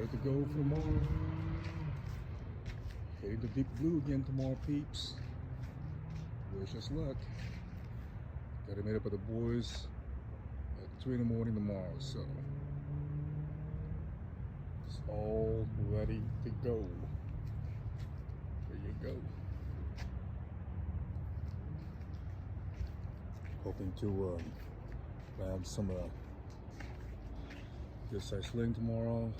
Ready to go for tomorrow. Heading to Deep Blue again tomorrow, peeps. Wish us luck. Gotta meet up with the boys at 3 in the morning tomorrow, so it's all ready to go. There you go. Hoping to land some good size sling tomorrow.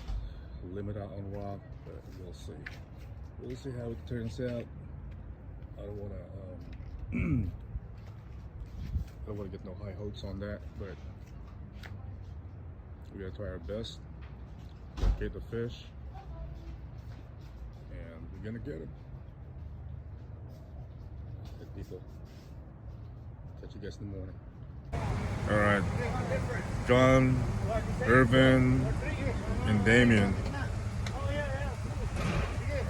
Limit out on rock, but we'll see. We'll see how it turns out. I don't want to get no high hopes on that, but we gotta try our best. Locate the fish, and we're gonna get them. Okay, people. Catch you guys in the morning. All right, John, Ervin, and Damian.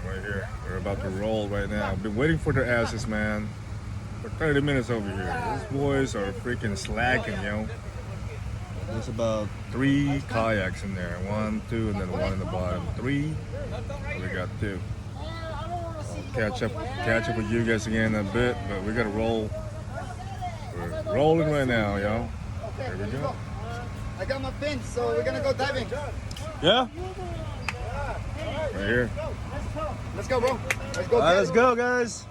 Right here. We're about to roll right now. I've been waiting for their asses, man, for 30 minutes over here. These boys are freaking slacking, yo. There's about 3 kayaks in there. 1, 2, and then 1 in the bottom. 3. We got 2. I'll catch up with you guys again in a bit, but we gotta roll. We're rolling right now, yo. Here we go. I got my fins, so we're gonna go diving. Yeah? Right here. Let's go, bro. Let's go. All right, let's go, guys.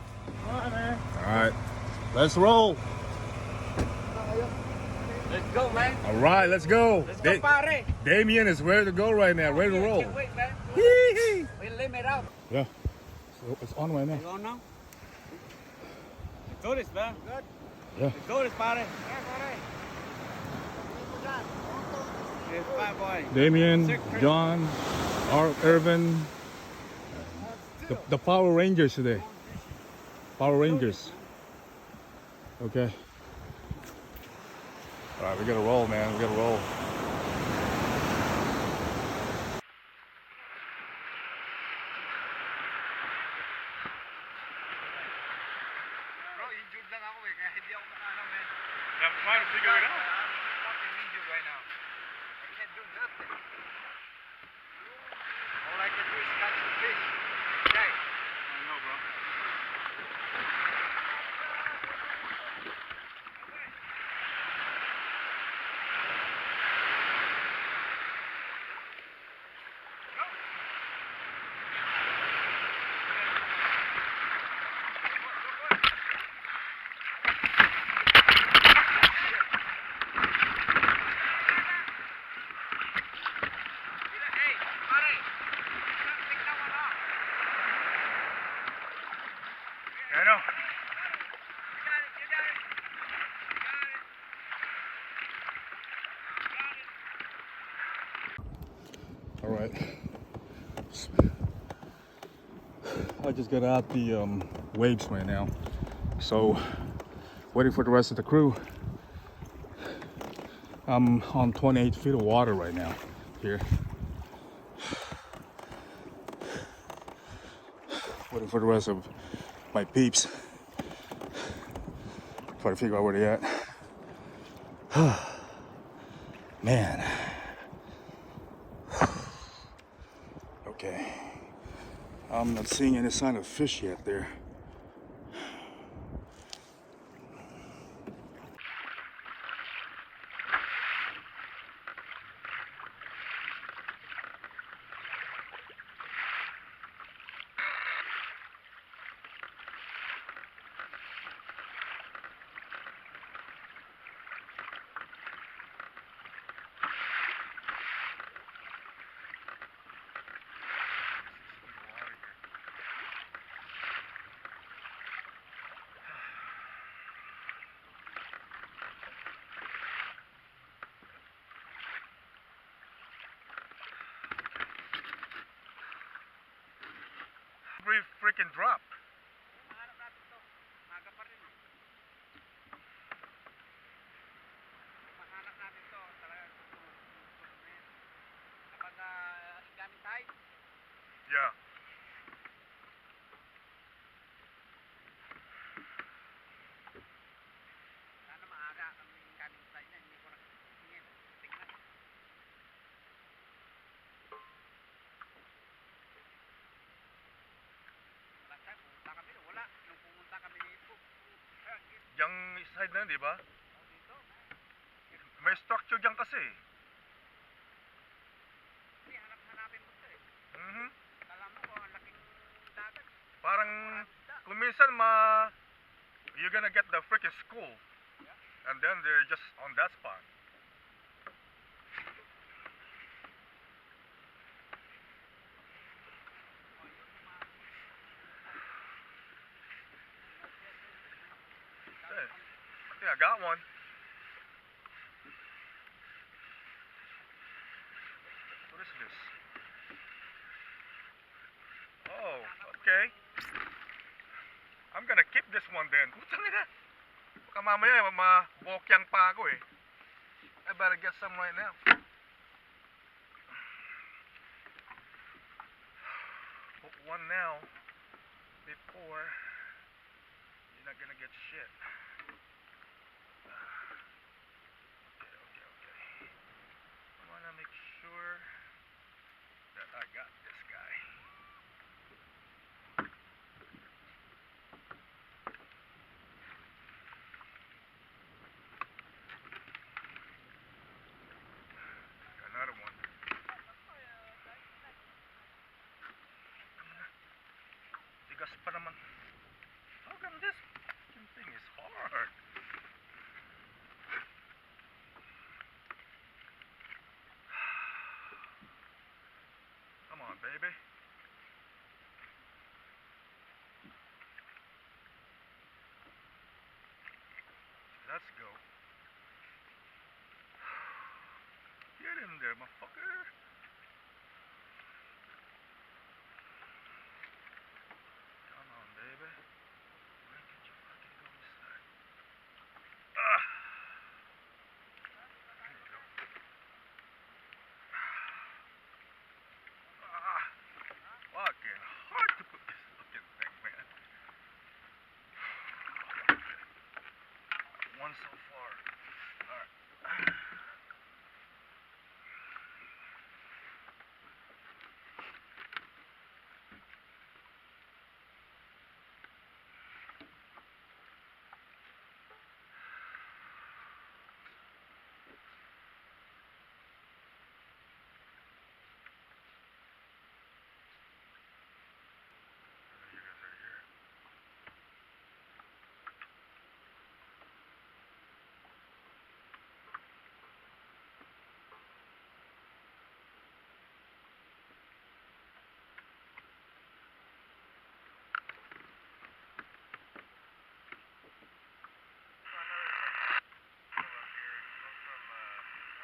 All right, man. All right, let's roll. Let's go, man. All right, let's go. Let's go, pare. Damian is ready to go right now, ready to roll. Can't wait, man. We'll limit out. Yeah, so it's on right now. You on now? Let's do this, man. Good. Yeah. Let's do this, pare. Yes, bye, boy. Damian, John, Ervin, the Power Rangers today. Power Rangers. Okay. All right, we gotta roll, man. We gotta roll. Bro, injured lang ako eh, kaya hindi ako makaano, man. I'm trying to figure it out. I'm fucking injured right now. I can't do nothing. All I can do is catch the fish. Okay. I know, bro. I know. All right. I just got out the waves right now, so waiting for the rest of the crew. I'm on 28 feet of water right now here. Waiting for the rest of my peeps. Try to figure out where they at. Man. Okay. I'm not seeing any sign of fish yet there. Every freaking drop. Mahanap natin to. Maga pa rin eh. Mahanap natin to. Talaga susunod na yan. Kapag gamit tayo. Yeah. Sana maaga kami gamit tayo na. Hindi ko na tingin. Tingnan. Yung side na, di ba? May structure dyan kasi. Hanap-hanapin mo ito eh. Mhm. Alam mo kung ang laking dagat. Parang kung minsan you're gonna get the freaking school. And then they're just on that spot. I think I got one. What is this? Oh, okay. I'm gonna keep this one then. Putang ina. Baka mamaya mabokyang pa ako eh. I better get some right now. Hook one now before you're not gonna get shit. Okay. I wanna make sure that I got this guy. Another one. Tigas pa naman. How come this fucking thing is hard? Come on, baby. Let's go. Get in there, motherfucker. Come on, baby. Why did you fucking go inside? Ah! There you go. Ah! Fucking hard to put this fucking thing, man. One so far. Alright.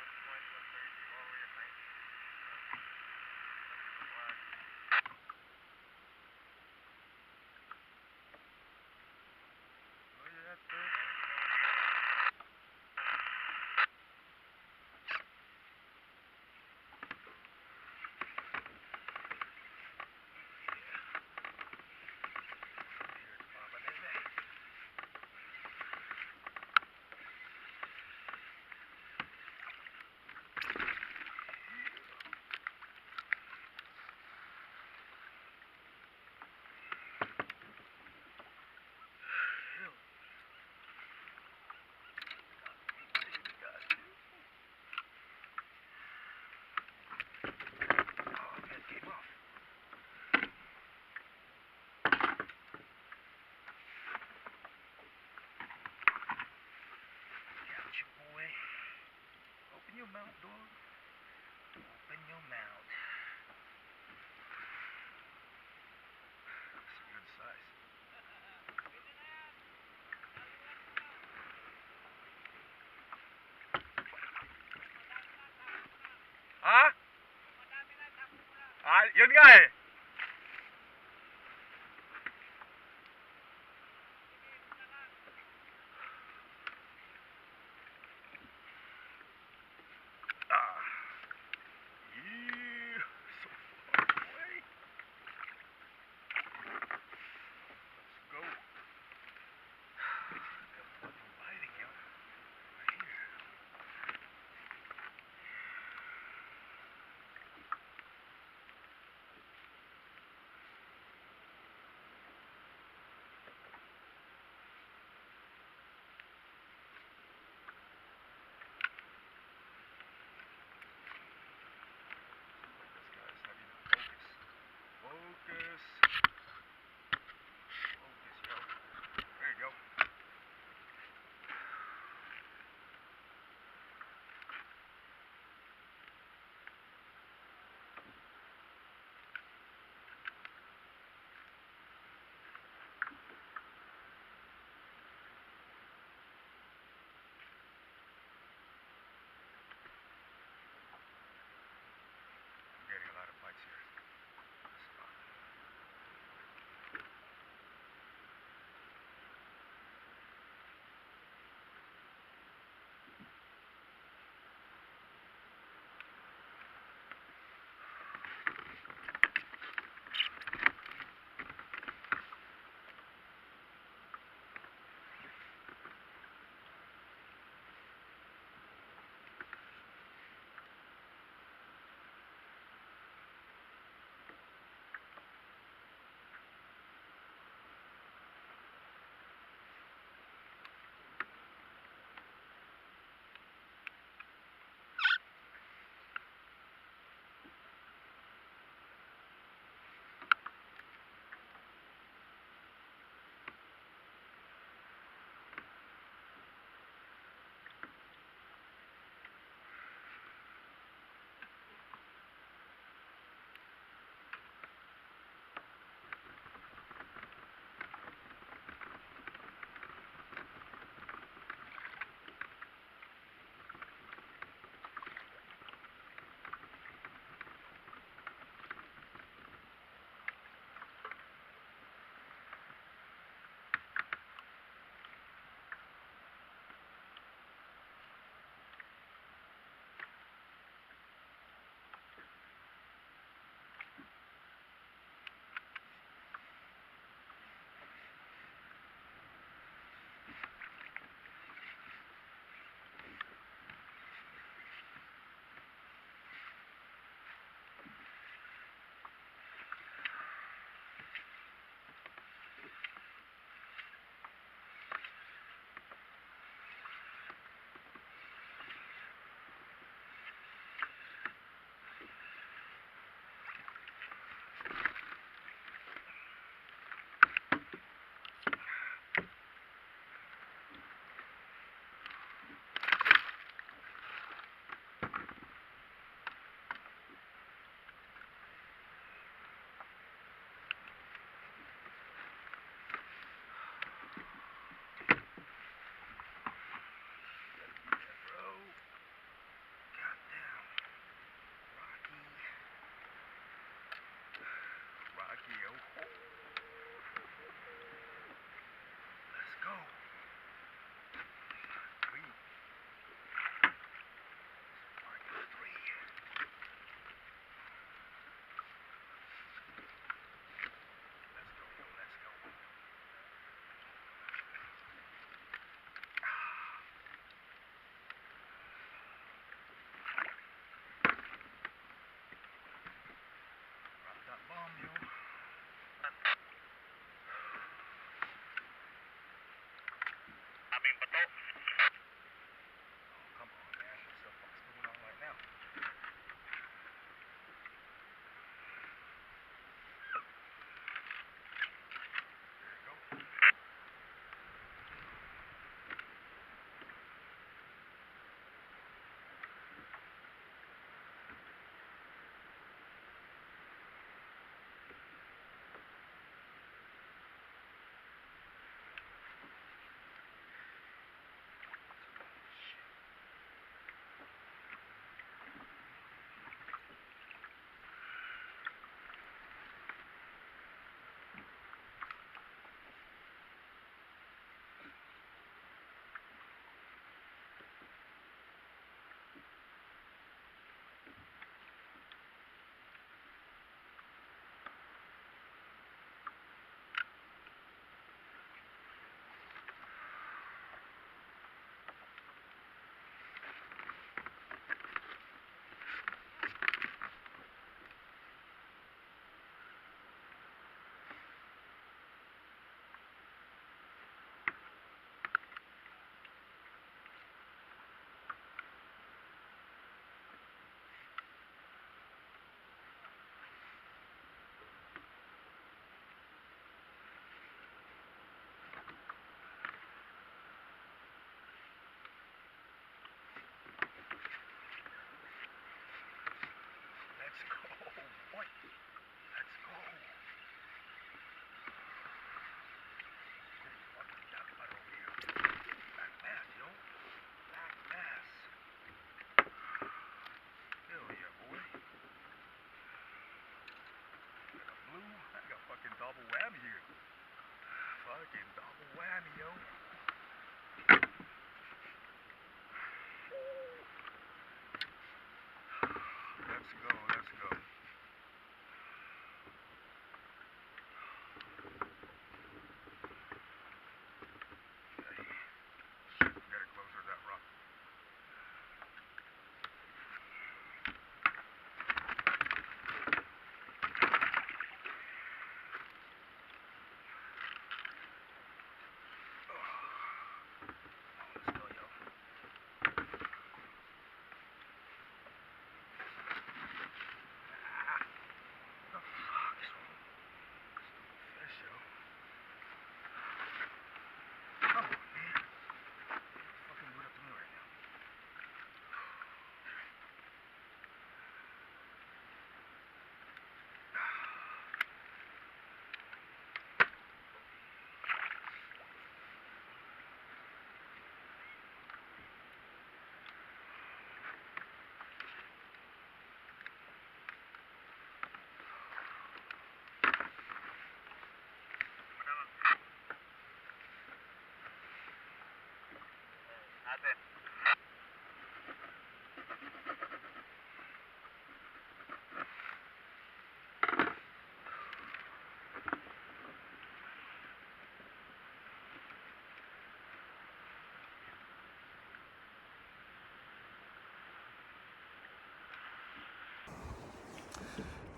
You guys are here. Where you at, babe? Here's Papa, baby. Ew. Oh, man, came off. Got you, boy. Open your mouth, dog. Open your mouth. That's a good size. Ha? Ah, yun nga eh. Ah. Yeah. So far away. Let's go. They're fucking biting, yo. Right here.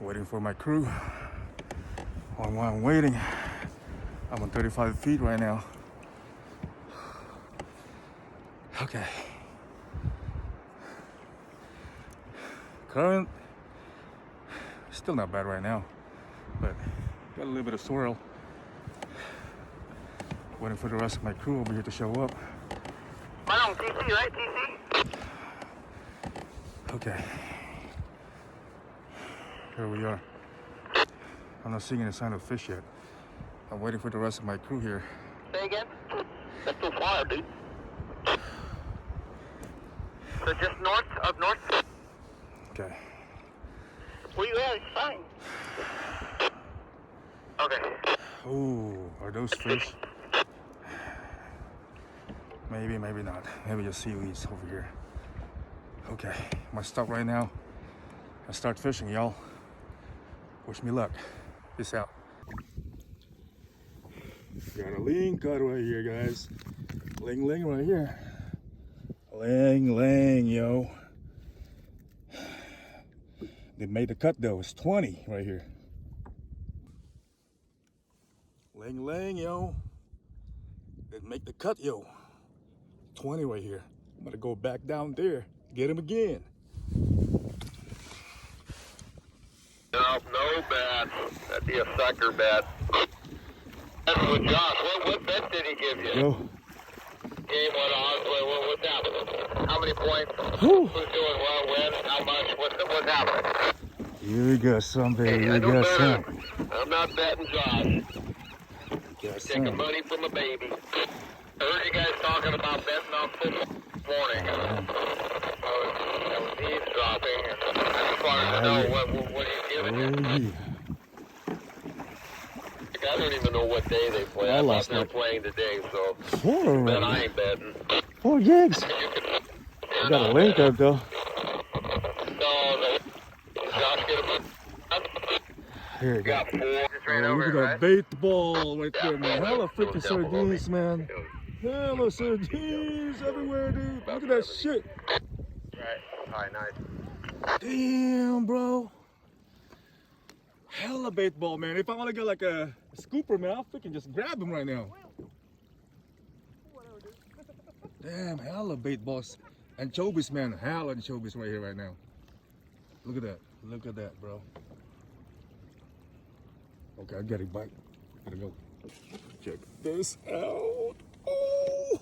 Waiting for my crew. While I'm waiting, I'm on 35 feet right now. Okay. Current, still not bad right now, but got a little bit of swirl. Waiting for the rest of my crew over here to show up. Right on TC, right? TC? Okay. Here we are. I'm not seeing any sign of fish yet. I'm waiting for the rest of my crew here. Say again? That's too far, dude. So just north, up north? Okay. Where you at? It's fine. Okay. Ooh, are those fish? Maybe, maybe not. Maybe just seaweeds over here. Okay, I'm gonna stop right now and start fishing, y'all. Wish me luck. Peace out. Got a lingcod right here, guys. Ling ling right here. Ling ling, yo. They made the cut though. It's 20 right here. Ling ling, yo. They make the cut, yo. 20 right here. I'm gonna go back down there, get him again. No bad. That'd be a sucker bet. That's with Josh. What bet did he give you? Yo. Game, what odds? What's happening? How many points? Whew. Who's doing well? When? How much? What's happening? You got some, baby. Hey, I You don't got bet some. him. I'm not betting Josh. You got Taking some. money from a baby. I heard you guys talking about betting on football this morning. I was eavesdropping. I just wanted to know what are you giving you? Oh, yeah. I don't even know what day they play. I thought they were playing today, so Four but I already. ain't betting. 4 gigs. I got a link up though. So, Josh get him up. Here you go. Got 4. Just ran Oh, over look it, at right? that bait ball right there, man. Yeah, Hella it was freaking down below me. sardines, man. Hella sardines everywhere, dude. Look at that shit. Right. Alright, nice. Damn, bro. Hella bait ball, man. If I want to get like a scooper, man, I'll freaking just grab him right now. Damn, hella bait balls. Anchovies, man. Hella anchovies right here, right now. Look at that. Look at that, bro. Okay, I got it, bite. Gotta go. Check this out. Oh,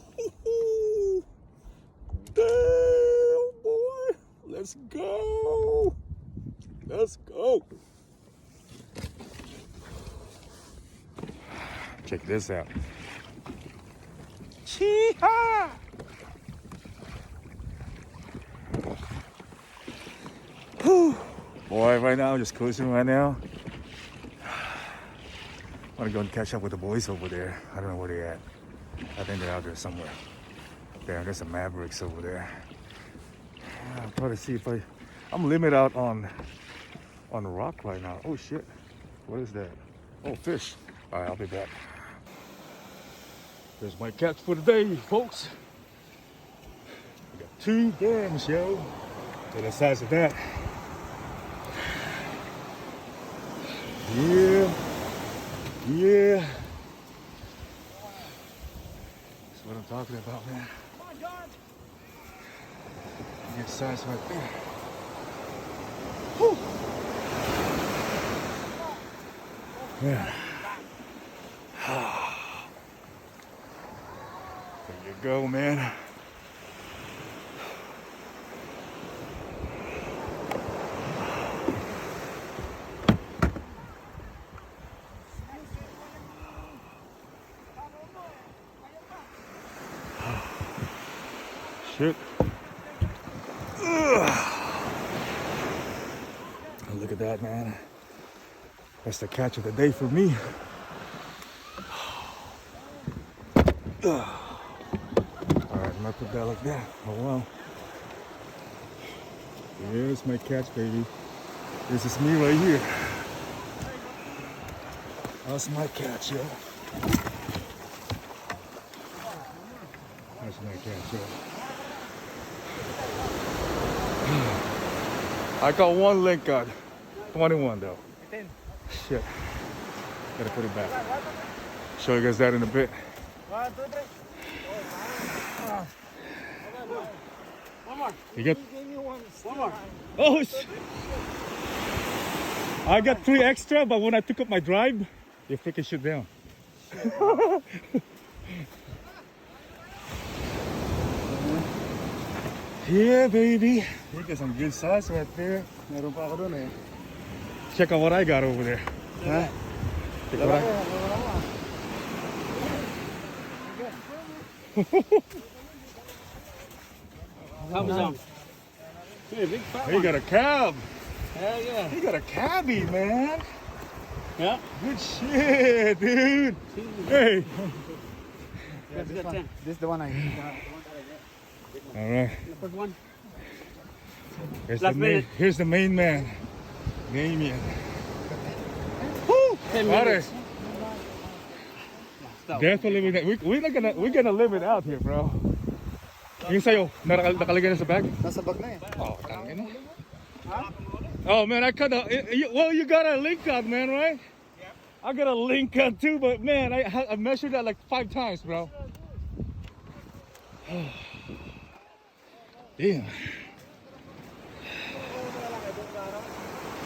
damn, boy. Let's go. Let's go. Check this out. Chee-ha! Whew. Boy, right now, just cruising right now. I want to go and catch up with the boys over there. I don't know where they're at. I think they're out there somewhere. There's some Mavericks over there. I'll try to see if I'm limited out on rock right now. Oh shit. What is that? Oh, fish. All right, I'll be back. There's my catch for the day, folks. We got 2 grams, yo. To the size of that. Yeah. Yeah. That's what I'm talking about, man. Come on, John. Get size right there. Whew. Yeah. There you go, man. Shit. Look at that, man. That's the catch of the day for me. All right, I put that like that. Oh wow. Here's my catch, baby. This is me right here. That's my catch, yo. That's my catch, yo. I got one lingcod. 21 though. Shit. Gotta put it back. Show you guys that in a bit. 1, 2, 3. One more. You get. One more. Oh, I got 3 extra, but when I took up my drive, you freaking shoot down. Yeah, baby. You got some good size right there. Meron pa ako dun eh. Check out what I got over there. Ha? Check what I... He got a cab. Hell yeah. He got a cabbie, man. Yeah. Good shit, dude. Hey. Yeah, this is the one I All right. First one. Here's the main man, Damian. Woo! 10 Pare. minutes. Definitely, we're gonna live it out here, bro. Yung sa'yo, nakalagay na sa bag? Nasa bag na eh. Oh, tangin na. Oh man, I cut a. Well, you got a lingcod, man, right? Yeah. I got a lingcod too, but man, I measured that like 5 times, bro. Damn.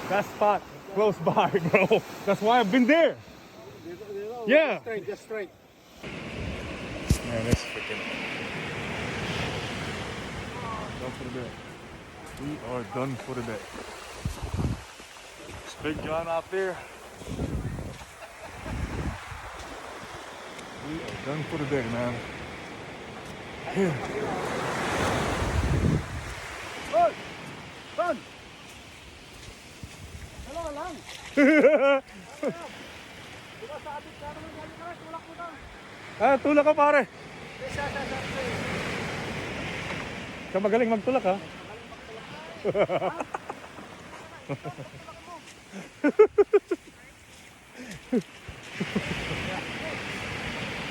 That spot close by, bro. That's why I've been there. Yeah. Just straight. Man, that's freaking. Done for the day. We are done for the day. It's Big John out there. We are done for the day, man. Here. Hoy! Son! Hello lang. Diba sabi ka naman galing ka, tulak mo daw. Ah, tulak ka pare. Ka magaling magtulak ha.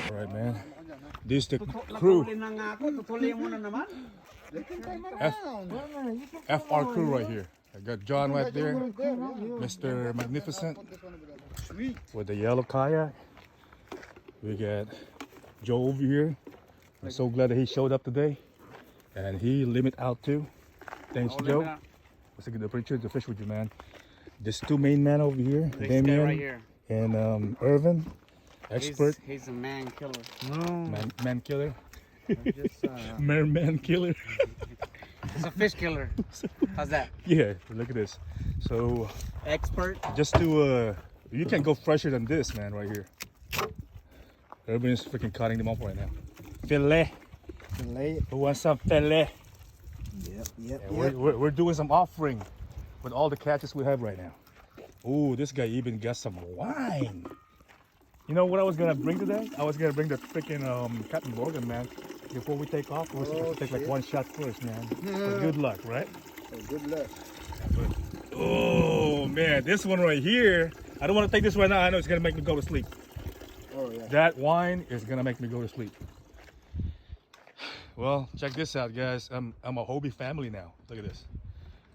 Alright, man. This is the crew. FR crew right here. I got John right there, Mr. Magnificent with the yellow kayak. We got Joe over here. I'm so glad that he showed up today, and he limit out too. Thanks, Joe. Let's get the picture of the fish with you, man. There's 2 main men over here, Damian right here. and Ervin, expert. He's a man killer. Man killer. Just, Man killer. he's a fish killer. How's that? Yeah, look at this. So Expert. just to you can't go fresher than this, man, right here. Everybody's freaking cutting them up right now. Filet. Late. Who wants some filet? Yep. And we're doing some offering with all the catches we have right now. Ooh, this guy even got some wine. You know what I was gonna bring today? I was gonna bring the freaking Captain Morgan, man. Before we take off, we're supposed to take like 1 shot first, man. For good luck, right? Good luck. Oh man, this one right here. I don't want to take this right now. I know it's gonna make me go to sleep. Oh yeah. That wine is gonna make me go to sleep. Well, check this out, guys. I'm a Hobie family now. Look at this.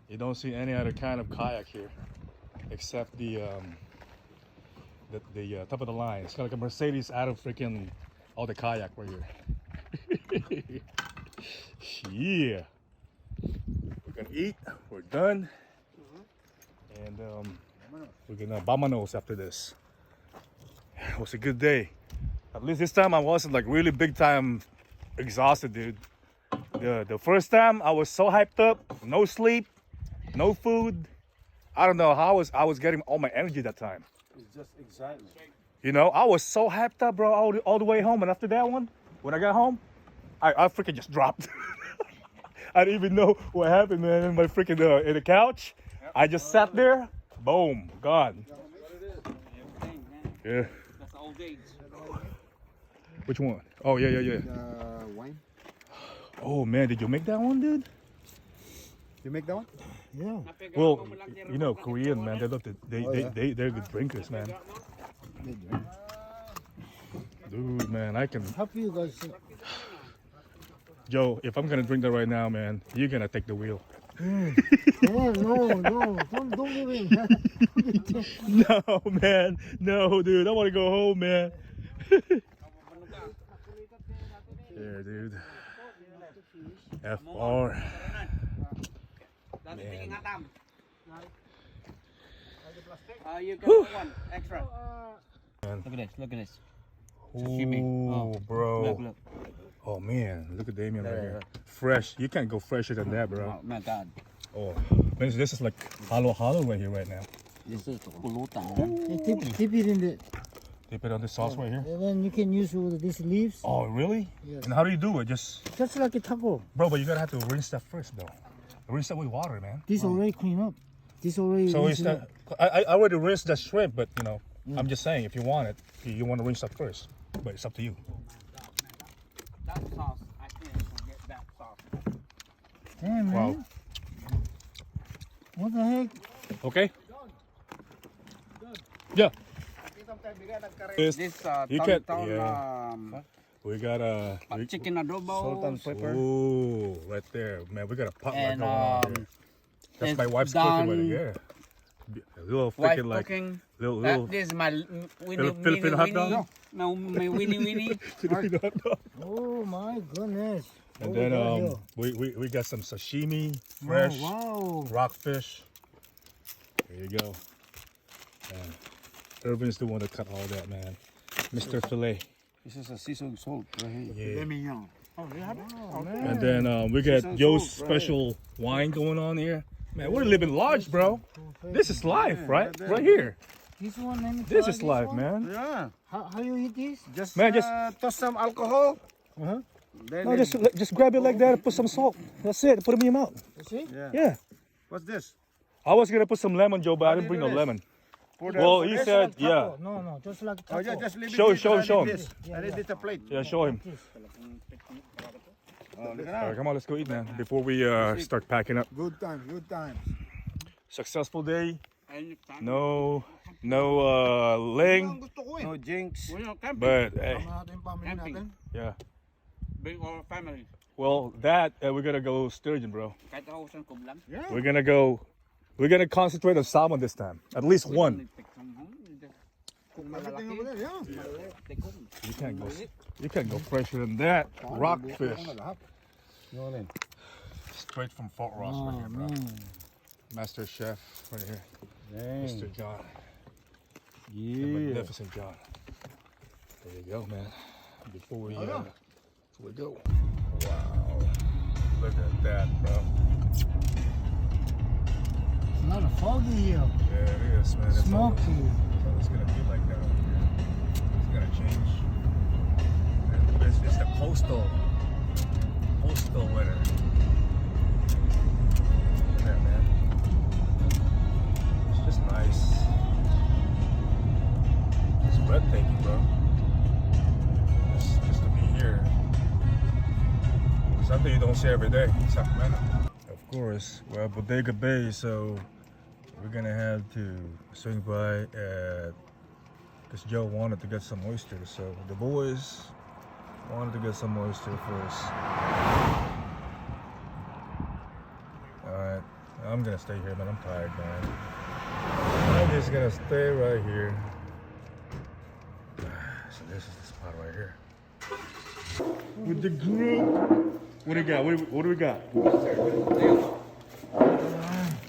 You don't see any other kind of kayak here, except the top of the line. It's kind of like a Mercedes out of freaking all the kayak right here. Yeah. We're gonna eat. We're done. And we're gonna vamanos after this. It was a good day. At least this time I wasn't like really big time exhausted, dude. The first time I was so hyped up, no sleep, no food. I don't know how I was getting all my energy that time. It's just excitement. You know, I was so hyped up, bro, all the way home. And after that one, when I got home, I freaking just dropped. I didn't even know what happened, man. In my freaking in the couch, I just sat there, boom, gone. Yeah. That's old age. Which one? Oh yeah. Wine. Oh man, did you make that one, dude? You make that one? Yeah. Well, you know, Korean man, they love to, yeah. they're good drinkers, man. They drink. Dude, man, I can. How you guys? Joe, if I'm gonna drink that right now, man, you're gonna take the wheel. No, don't give in. No, man, no, dude, I want to go home, man. Yeah, dude. FR. You got one extra. Man. Look at this. Ooh, bro. Look. Oh man, look at Damian right here. Fresh. You can't go fresher than that, bro. Oh my God. Oh, man, this is like hollow right here right now. This is pulutan. Dip it in the, Dip it on the sauce right here. and then you can use all these leaves. Oh, really? Yes. And how do you do it? Just, Just like a taco. bro, but you gotta have to rinse that first, though. Rinse that with water, man. This already clean up. This already. So rinse it's it not. up. I already rinsed the shrimp, but you know, I'm just saying if you want it, you want to rinse that first. But it's up to you. That sauce, I can't forget that sauce. Damn, man. Wow. What the heck? Okay. Yeah. This, This you can. town Yeah. We got a. chicken adobo. Salt and pepper. Ooh, right there, man. We got a potluck And, going on here. That's it's my wife's cooking right done- there. A little Wife freaking like cooking. little. This is my Little Filipino hot dog? My winnie. Oh my goodness. And What we got then here? we got some sashimi, fresh Oh, wow. rockfish. There you go. Man, Ervin's the one that cut all that, man. Mr. Filet. This is a seasoned salt right here. Yeah. Vermillion. Oh, you have it? Oh, man. And then we got Seasoned Joe's salt, right. special wine going on here. Man, we're living large, bro. This is life, right? Right here. This one, let me This try is life, one. man. Yeah. How you eat this? Just, Man, just- toss some alcohol. Uh-huh. Then No, just grab it like that and put some salt. That's it. Put it in your mouth. You see? yeah. Yeah. What's this? I was gonna put some lemon, Joe, but I How do didn't you bring do no this? lemon. For the- Well, for he this? said, Taco. yeah, No, just like taco. Oh yeah, just leave it. Show- here, show- I show need him. this. Yeah, I need yeah. it a plate. yeah. Show him. This. Oh, look at All right, that. come on, let's go eat, man. Before we start packing up. Good time, good time. Successful day. Anytime. No ling, Gusto ko eh. No jinx. When you're camping, but hey, Natin family Camping. natin. yeah. bring our family. Well, that we're gonna go sturgeon, bro. Kahit ako sa kublang. Yeah. We're gonna concentrate on salmon this time. At least one. Kung Everything malalaki, over there, yeah. You can't go fresher than that. Rockfish, Yun rin. straight from Fort Ross, right here, bro. Master chef, right here, Mr. John. The magnificent John. There you go, man. Before we go. Wow. Look at that, bro. It's not a foggy here. Yeah, it is, man. Smoky. It's gonna be like that over here. It's gonna change. It's the coastal weather. Yeah, man. It's just nice. It's breathtaking, bro. Just to be here. Something you don't see every day in Sacramento. Of course, we're at Bodega Bay, so we're gonna have to swing by because Joe wanted to get some oysters, so the boys wanted to get some oyster first. Alright, I'm gonna stay here, man. I'm tired, man. I'm just gonna stay right here. So this is the spot right here. With the group. What do we got? What do we got?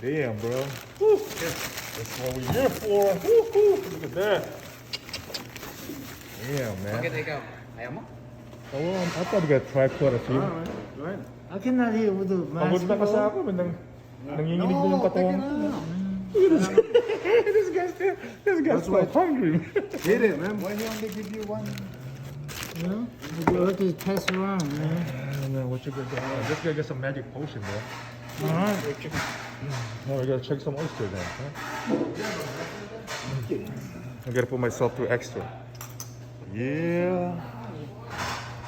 Damn, bro. Woo. That's what we're here for. Woo-hoo. Look at that. Damn, man. Bakit ikaw? Ayaw mo? Oh, well, I thought we got to try quite a few. Right. I cannot hear with the Pagod na kasi ako. Nanginginig din yung katawan ko. This guy's so hungry. Get it, man. Why he only give you one? You know? You have to test around, man. Man, what you gonna do? Just gotta get some magic potion, bro. Alright. No, we gotta check some oyster then. Huh? I gotta put myself through extra. Yeah.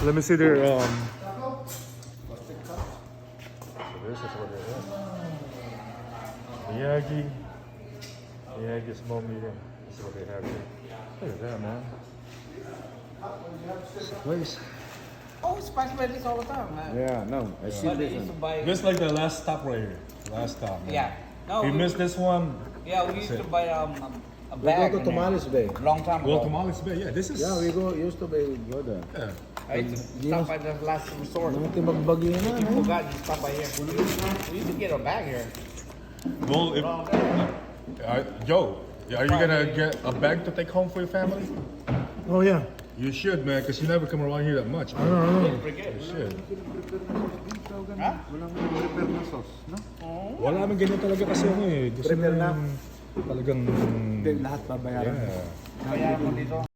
Let me see their This is what it is. Miyagi. Miyagi small medium. This is what they have here. Look at that, man. This place. Oh, spice by this all the time, man. Yeah, no. I see But they this used to one. buy. This is like the last stop right here. Last stop, man. Yeah. No, If you missed this one, yeah, we used to buy a We bag. go to in there. Tamales Bay. Long time ago. well, Tamales Bay. Yeah, this is. Yeah, we go. Used to be go there. Yeah. I used to stop by the last resort. Natin magbagi na. You forgot you stop by here. We used to get a bag here. Well, if, Joe, are you gonna get a bag to take home for your family? Oh yeah. You should, man, because you never come around here that much. Man. Ano. You should. Ha? Walang prepare na sauce, no? Wala naman ganyan talaga kasi ano eh. Gusto Prepare na. talagang... Hindi, lahat babayaran. Yeah. Kaya mo dito.